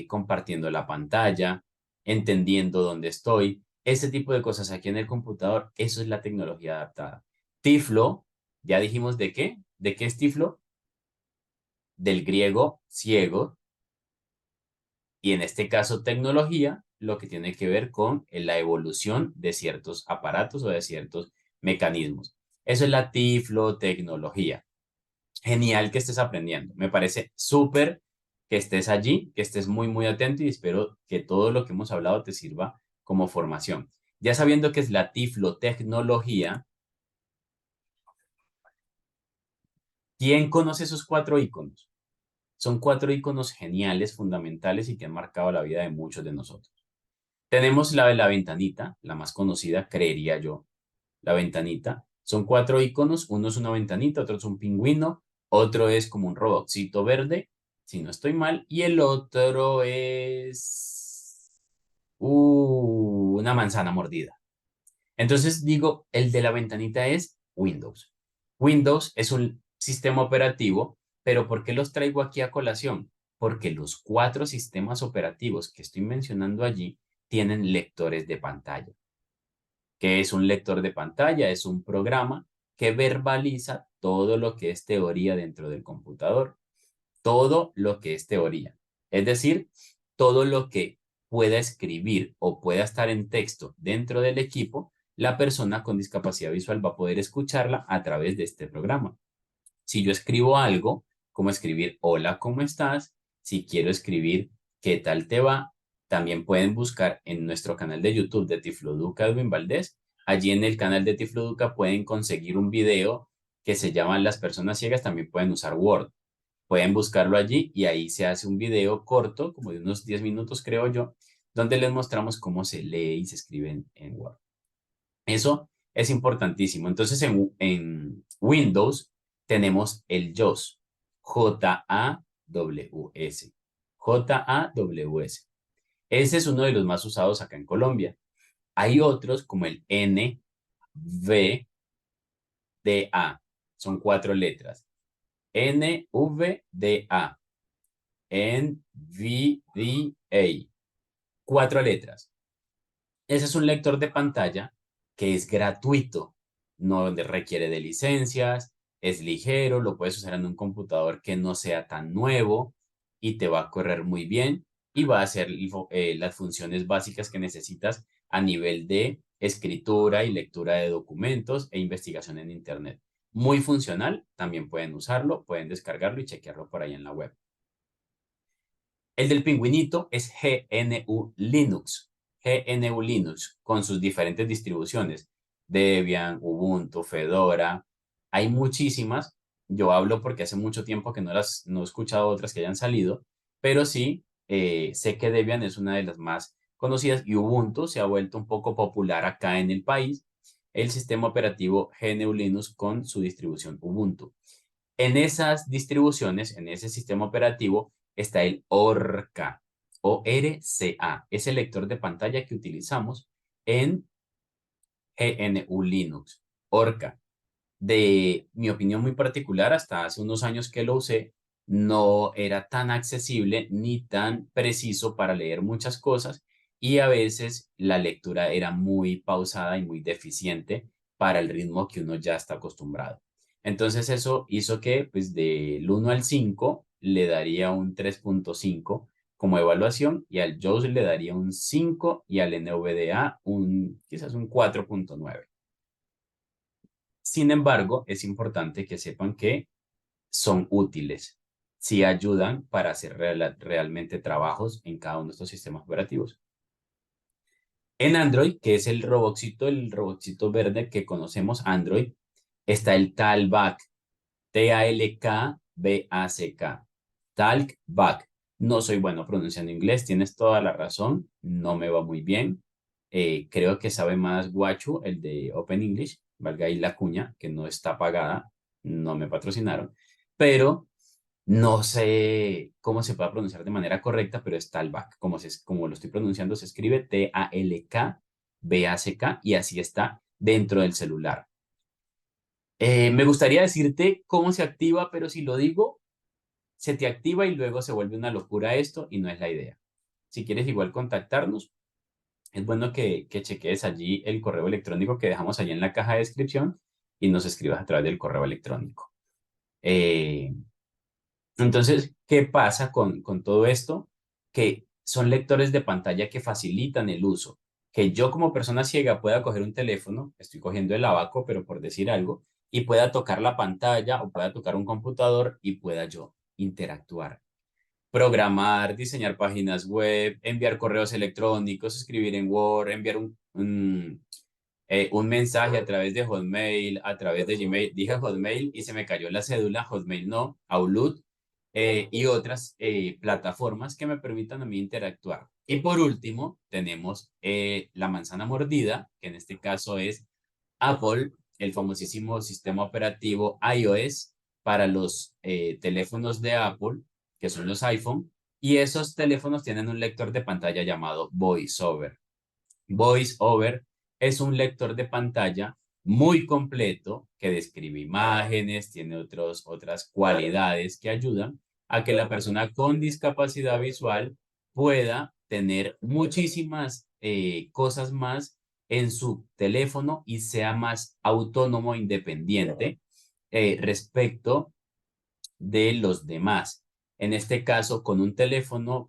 A: compartiendo la pantalla, entendiendo dónde estoy, ese tipo de cosas aquí en el computador, eso es la tecnología adaptada. Tiflo, ya dijimos de qué es Tiflo, del griego ciego, y en este caso tecnología, lo que tiene que ver con la evolución de ciertos aparatos o de ciertos mecanismos. Eso es la tiflotecnología. Genial que estés aprendiendo. Me parece súper que estés allí, que estés muy, muy atento y espero que todo lo que hemos hablado te sirva como formación. Ya sabiendo qué es la tiflotecnología, ¿quién conoce esos 4 iconos? Son 4 iconos geniales, fundamentales y que han marcado la vida de muchos de nosotros. Tenemos la de la ventanita, la más conocida, creería yo. La ventanita. Son 4 iconos. Uno es una ventanita, otro es un pingüino, otro es como un robotcito verde, si no estoy mal, y el otro es una manzana mordida. Entonces digo, el de la ventanita es Windows. Windows es un sistema operativo, pero ¿por qué los traigo aquí a colación? Porque los 4 sistemas operativos que estoy mencionando allí tienen lectores de pantalla. ¿Qué es un lector de pantalla? Es un programa que verbaliza todo lo que es teoría dentro del computador. Todo lo que es teoría. Es decir, todo lo que pueda escribir o pueda estar en texto dentro del equipo, la persona con discapacidad visual va a poder escucharla a través de este programa. Si yo escribo algo, como escribir hola, ¿cómo estás? Si quiero escribir ¿qué tal te va? También pueden buscar en nuestro canal de YouTube de Tifloduca Edwin Valdés. Allí en el canal de Tifloduca pueden conseguir un video que se llama Las personas ciegas también pueden usar Word. Pueden buscarlo allí y ahí se hace un video corto, como de unos 10 minutos creo yo, donde les mostramos cómo se lee y se escribe en Word. Eso es importantísimo. Entonces, en Windows tenemos el JAWS, Jaws. Jaws. Ese es uno de los más usados acá en Colombia. Hay otros como el NVDA. Son 4 letras. NVDA. NVDA. 4 letras. Ese es un lector de pantalla que es gratuito, no requiere de licencias, es ligero, lo puedes usar en un computador que no sea tan nuevo y te va a correr muy bien y va a hacer las funciones básicas que necesitas a nivel de escritura y lectura de documentos e investigación en Internet. Muy funcional, también pueden usarlo, pueden descargarlo y chequearlo por ahí en la web. El del pingüinito es GNU Linux. GNU Linux con sus diferentes distribuciones. Debian, Ubuntu, Fedora. Hay muchísimas. Yo hablo porque hace mucho tiempo que no he escuchado otras que hayan salido, pero sí sé que Debian es una de las más conocidas y Ubuntu se ha vuelto un poco popular acá en el país. El sistema operativo GNU Linux con su distribución Ubuntu. En esas distribuciones, en ese sistema operativo, está el ORCA, ORCA, es el lector de pantalla que utilizamos en GNU Linux. ORCA. De mi opinión muy particular, hasta hace unos años que lo usé, no era tan accesible ni tan preciso para leer muchas cosas y a veces la lectura era muy pausada y muy deficiente para el ritmo que uno ya está acostumbrado. Entonces eso hizo que pues del 1 al 5 le daría un 3.5 como evaluación y al JAWS le daría un 5 y al NVDA quizás un 4.9. Sin embargo, es importante que sepan que son útiles, si ayudan para hacer realmente trabajos en cada uno de estos sistemas operativos. En Android, que es el robotcito verde que conocemos, Android, está el Talkback, Talkback, Talkback. No soy bueno pronunciando inglés, tienes toda la razón, no me va muy bien. Creo que sabe más Guachu, el de Open English, valga ahí la cuña, que no está pagada, no me patrocinaron, pero no sé cómo se puede pronunciar de manera correcta, pero es Talkback. Como lo estoy pronunciando, se escribe Talkback y así está dentro del celular. Me gustaría decirte cómo se activa, pero si lo digo, se te activa y luego se vuelve una locura esto y no es la idea. Si quieres igual contactarnos, es bueno que cheques allí el correo electrónico que dejamos allí en la caja de descripción y nos escribas a través del correo electrónico. Eh, entonces, ¿qué pasa con todo esto? Que son lectores de pantalla que facilitan el uso. Que yo como persona ciega pueda coger un teléfono, estoy cogiendo el abaco, pero por decir algo, y pueda tocar la pantalla o pueda tocar un computador y pueda yo interactuar, programar, diseñar páginas web, enviar correos electrónicos, escribir en Word, enviar un mensaje a través de Hotmail, a través de Gmail. Dije Hotmail y se me cayó la cédula, Hotmail no, Outlook, y otras plataformas que me permitan a mí interactuar. Y por último, tenemos la manzana mordida, que en este caso es Apple, el famosísimo sistema operativo iOS para los teléfonos de Apple, que son los iPhone, y esos teléfonos tienen un lector de pantalla llamado VoiceOver. VoiceOver es un lector de pantalla muy completo que describe imágenes, tiene otras cualidades que ayudan a que la persona con discapacidad visual pueda tener muchísimas cosas más en su teléfono y sea más autónomo e independiente respecto de los demás. En este caso, con un teléfono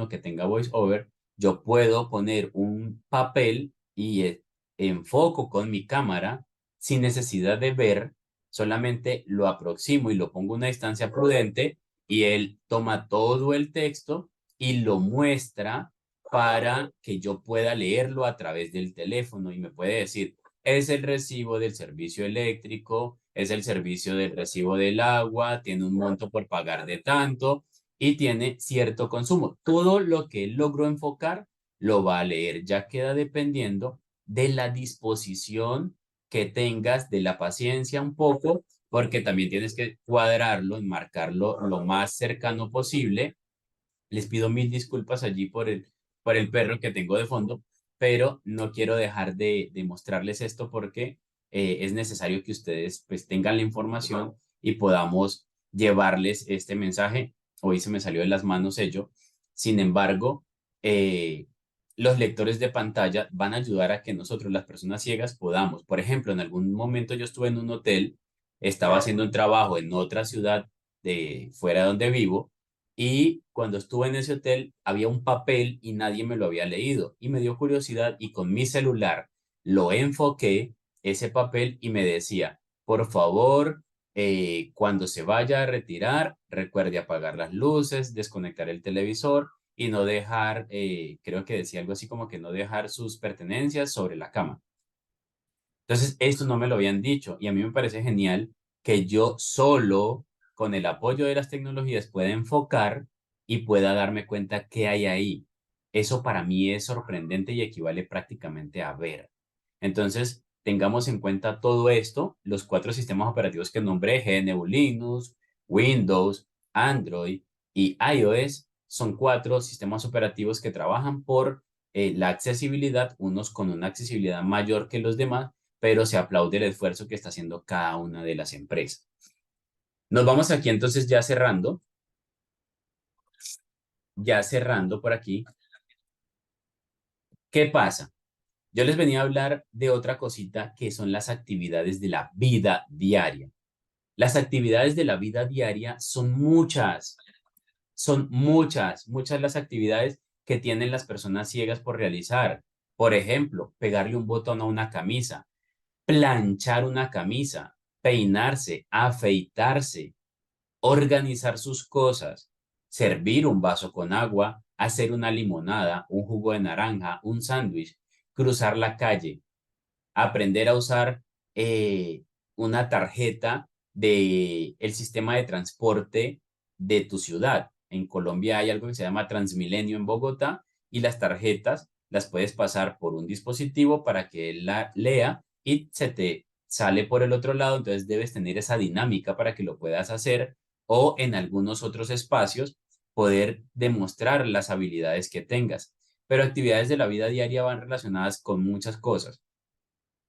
A: que tenga VoiceOver, yo puedo poner un papel y enfoco con mi cámara sin necesidad de ver, solamente lo aproximo y lo pongo a una distancia prudente y él toma todo el texto y lo muestra para que yo pueda leerlo a través del teléfono y me puede decir, es el recibo del servicio eléctrico, es el servicio del recibo del agua, tiene un monto por pagar de tanto y tiene cierto consumo. Todo lo que él logró enfocar lo va a leer. Ya queda dependiendo de la disposición que tengas, de la paciencia un poco, porque también tienes que cuadrarlo, enmarcarlo lo más cercano posible. Les pido mil disculpas allí por el perro que tengo de fondo, pero no quiero dejar de mostrarles esto porque es necesario que ustedes pues tengan la información y podamos llevarles este mensaje. Hoy se me salió de las manos ello. Sin embargo, eh, los lectores de pantalla van a ayudar a que nosotros, las personas ciegas, podamos. Por ejemplo, en algún momento yo estuve en un hotel, estaba haciendo un trabajo en otra ciudad de fuera de donde vivo y cuando estuve en ese hotel había un papel y nadie me lo había leído y me dio curiosidad y con mi celular lo enfoqué ese papel y me decía, por favor, cuando se vaya a retirar, recuerde apagar las luces, desconectar el televisor y no dejar, creo que decía algo así como que no dejar sus pertenencias sobre la cama. Entonces, esto no me lo habían dicho y a mí me parece genial que yo solo, con el apoyo de las tecnologías, pueda enfocar y pueda darme cuenta qué hay ahí. Eso para mí es sorprendente y equivale prácticamente a ver. Entonces, tengamos en cuenta todo esto, los cuatro sistemas operativos que nombré, GNU Linux, Windows, Android y iOS, son cuatro sistemas operativos que trabajan por la accesibilidad, unos con una accesibilidad mayor que los demás, pero se aplaude el esfuerzo que está haciendo cada una de las empresas. Nos vamos aquí entonces ya cerrando por aquí. ¿Qué pasa? Yo les venía a hablar de otra cosita que son las actividades de la vida diaria. Las actividades de la vida diaria son muchas las actividades que tienen las personas ciegas por realizar. Por ejemplo, pegarle un botón a una camisa, planchar una camisa, peinarse, afeitarse, organizar sus cosas, servir un vaso con agua, hacer una limonada, un jugo de naranja, un sándwich, cruzar la calle, aprender a usar una tarjeta de el sistema de transporte de tu ciudad. En Colombia hay algo que se llama Transmilenio en Bogotá y las tarjetas las puedes pasar por un dispositivo para que él la lea y se te sale por el otro lado, entonces debes tener esa dinámica para que lo puedas hacer o en algunos otros espacios poder demostrar las habilidades que tengas. Pero actividades de la vida diaria van relacionadas con muchas cosas.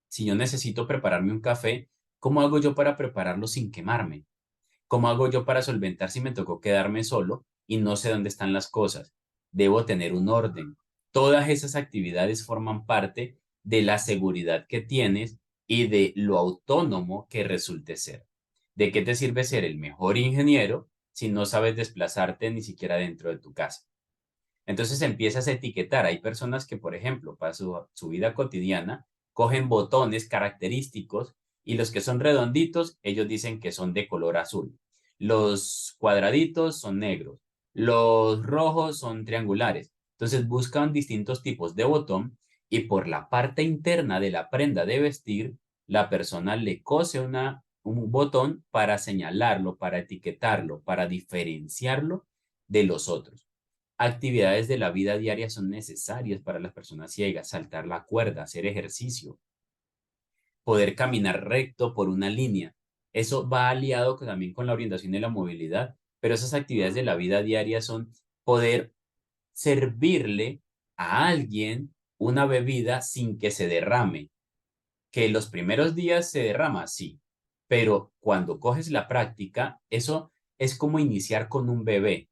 A: Si yo necesito prepararme un café, ¿cómo hago yo para prepararlo sin quemarme? ¿Cómo hago yo para solventar si me tocó quedarme solo y no sé dónde están las cosas? Debo tener un orden. Todas esas actividades forman parte de la seguridad que tienes y de lo autónomo que resulte ser. ¿De qué te sirve ser el mejor ingeniero si no sabes desplazarte ni siquiera dentro de tu casa? Entonces empiezas a etiquetar. Hay personas que, por ejemplo, para su vida cotidiana, cogen botones característicos y los que son redonditos, ellos dicen que son de color azul. Los cuadraditos son negros. Los rojos son triangulares. Entonces buscan distintos tipos de botón y por la parte interna de la prenda de vestir, la persona le cose un botón para señalarlo, para etiquetarlo, para diferenciarlo de los otros. Actividades de la vida diaria son necesarias para las personas ciegas, saltar la cuerda, hacer ejercicio, poder caminar recto por una línea. Eso va aliado también con la orientación y la movilidad, pero esas actividades de la vida diaria son poder servirle a alguien una bebida sin que se derrame. Que los primeros días se derrama, sí, pero cuando coges la práctica, eso es como iniciar con un bebé.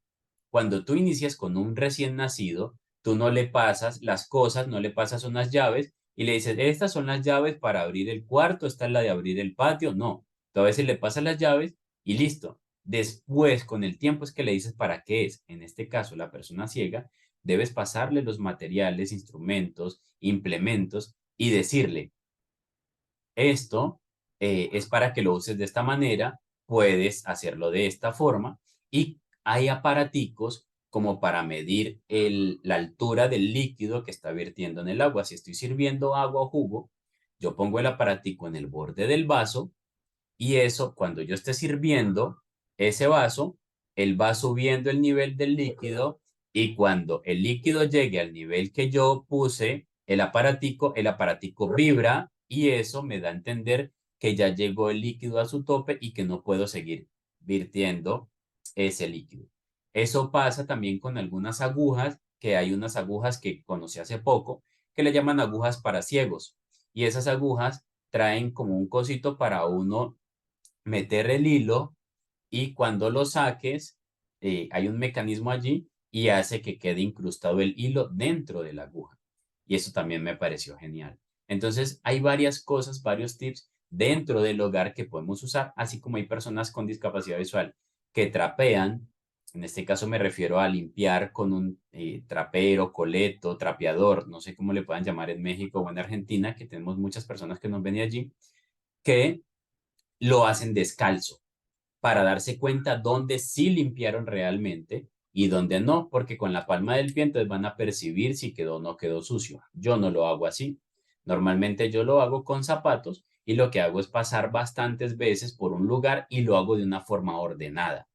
A: Cuando tú inicias con un recién nacido, tú no le pasas las cosas, no le pasas unas llaves y le dices, estas son las llaves para abrir el cuarto, esta es la de abrir el patio. No, tú a veces le pasas las llaves y listo. Después, con el tiempo es que le dices para qué es. En este caso, la persona ciega debes pasarle los materiales, instrumentos, implementos y decirle, esto es para que lo uses de esta manera, puedes hacerlo de esta forma y hay aparaticos como para medir la altura del líquido que está vertiendo en el agua. Si estoy sirviendo agua o jugo, yo pongo el aparatico en el borde del vaso y eso, cuando yo esté sirviendo ese vaso, él va subiendo el nivel del líquido y cuando el líquido llegue al nivel que yo puse, el aparatico vibra y eso me da a entender que ya llegó el líquido a su tope y que no puedo seguir virtiendo ese líquido. Eso pasa también con algunas agujas, que hay unas agujas que conocí hace poco, que le llaman agujas para ciegos. Y esas agujas traen como un cosito para uno meter el hilo y cuando lo saques, hay un mecanismo allí y hace que quede incrustado el hilo dentro de la aguja. Y eso también me pareció genial. Entonces, hay varias cosas, varios tips dentro del hogar que podemos usar, así como hay personas con discapacidad visual que trapean. En este caso me refiero a limpiar con un trapero, coleto, trapeador, no sé cómo le puedan llamar en México o en Argentina, que tenemos muchas personas que nos ven de allí, que lo hacen descalzo para darse cuenta dónde sí limpiaron realmente y dónde no, porque con la palma del pie entonces van a percibir si quedó o no quedó sucio. Yo no lo hago así. Normalmente yo lo hago con zapatos y lo que hago es pasar bastantes veces por un lugar y lo hago de una forma ordenada.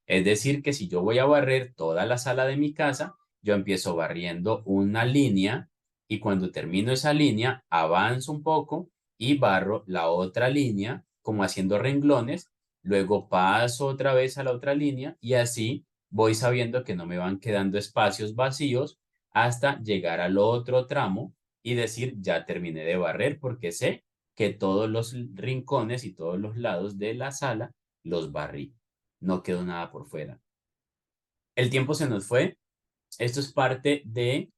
A: Es decir, que si yo voy a barrer toda la sala de mi casa, yo empiezo barriendo una línea y cuando termino esa línea, avanzo un poco y barro la otra línea, como haciendo renglones, luego paso otra vez a la otra línea y así voy sabiendo que no me van quedando espacios vacíos hasta llegar al otro tramo y decir, ya terminé de barrer porque sé que todos los rincones y todos los lados de la sala los barrí, no quedó nada por fuera. El tiempo se nos fue. Esto es parte de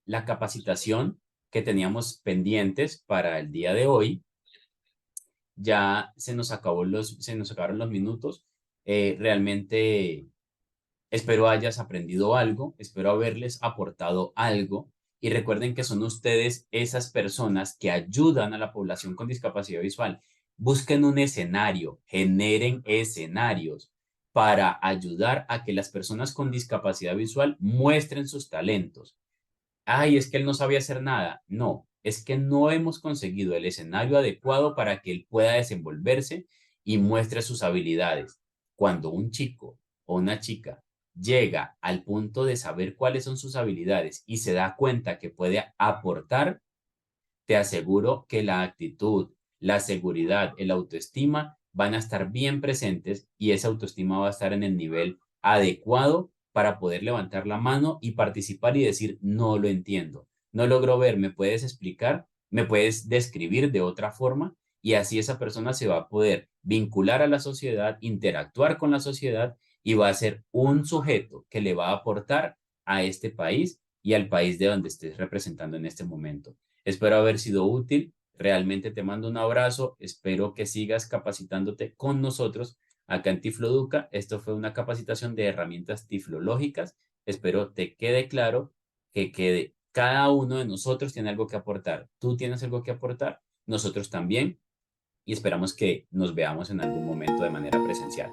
A: la capacitación que teníamos pendientes para el día de hoy. Ya se nos acabaron los minutos. Realmente espero hayas aprendido algo, espero haberles aportado algo y recuerden que son ustedes esas personas que ayudan a la población con discapacidad visual. Busquen un escenario, generen escenarios para ayudar a que las personas con discapacidad visual muestren sus talentos. Ay, es que él no sabía hacer nada. No, es que no hemos conseguido el escenario adecuado para que él pueda desenvolverse y muestre sus habilidades. Cuando un chico o una chica llega al punto de saber cuáles son sus habilidades y se da cuenta que puede aportar, te aseguro que la actitud, la seguridad, el autoestima van a estar bien presentes y esa autoestima va a estar en el nivel adecuado para poder levantar la mano y participar y decir, no lo entiendo, no logro ver, ¿me puedes explicar? ¿Me puedes describir de otra forma? Y así esa persona se va a poder vincular a la sociedad, interactuar con la sociedad y va a ser un sujeto que le va a aportar a este país y al país de donde estés representando en este momento. Espero haber sido útil. Realmente te mando un abrazo. Espero que sigas capacitándote con nosotros acá en Tifloduca. Esto fue una capacitación de herramientas tiflológicas. Espero te quede claro que cada uno de nosotros tiene algo que aportar. Tú tienes algo que aportar, nosotros también. Y esperamos que nos veamos en algún momento de manera presencial.